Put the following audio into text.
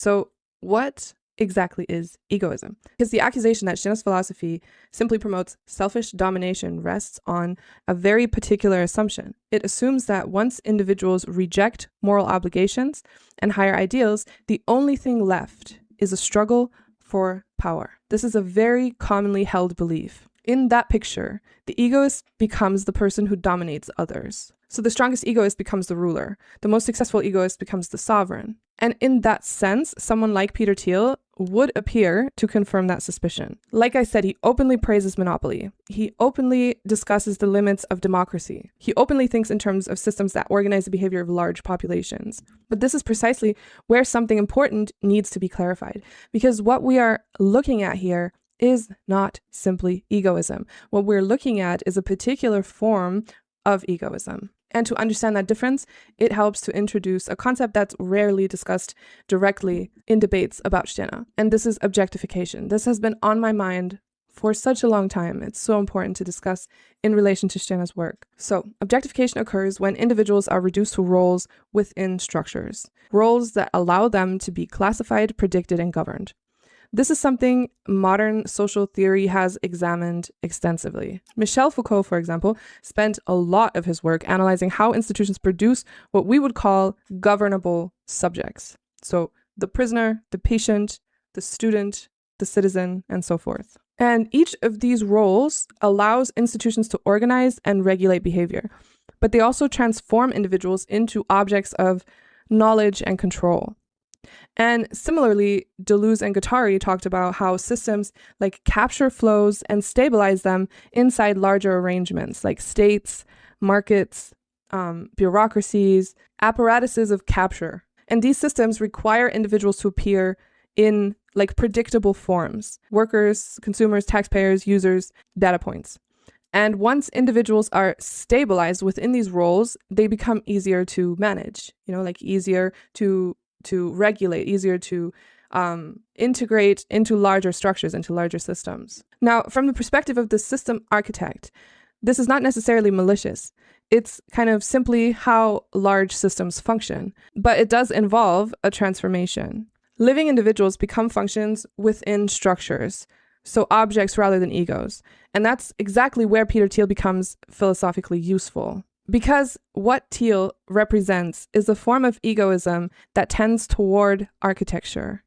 So what exactly is egoism? Because the accusation that Stille's philosophy simply promotes selfish domination rests on a very particular assumption. It assumes that once individuals reject moral obligations and higher ideals, the only thing left is a struggle for power. This is a very commonly held belief. In that picture, the egoist becomes the person who dominates others. So the strongest egoist becomes the ruler. The most successful egoist becomes the sovereign. And in that sense, someone like Peter Thiel would appear to confirm that suspicion. Like I said, he openly praises monopoly. He openly discusses the limits of democracy. He openly thinks in terms of systems that organize the behavior of large populations. But this is precisely where something important needs to be clarified. Because what we are looking at here is not simply egoism. What we're looking at is a particular form of egoism. And to understand that difference, it helps to introduce a concept that's rarely discussed directly in debates about Stille. And this is objectification. This has been on my mind for such a long time. It's so important to discuss in relation to Stille's work. So, objectification occurs when individuals are reduced to roles within structures, roles that allow them to be classified, predicted, and governed. This is something modern social theory has examined extensively. Michel Foucault, for example, spent a lot of his work analyzing how institutions produce what we would call governable subjects. So the prisoner, the patient, the student, the citizen, and so forth. And each of these roles allows institutions to organize and regulate behavior, but they also transform individuals into objects of knowledge and control. And similarly, Deleuze and Guattari talked about how systems like capture flows and stabilize them inside larger arrangements like states, markets, bureaucracies, apparatuses of capture. And these systems require individuals to appear in like predictable forms: workers, consumers, taxpayers, users, data points. And once individuals are stabilized within these roles, they become easier to manage, like easier to regulate, easier to integrate into larger structures, into larger systems. Now, from the perspective of the system architect, this is not necessarily malicious. It's kind of simply how large systems function, but it does involve a transformation. Living individuals become functions within structures, so objects rather than egos. And that's exactly where Peter Thiel becomes philosophically useful. Because what Thiel represents is a form of egoism that tends toward architecture.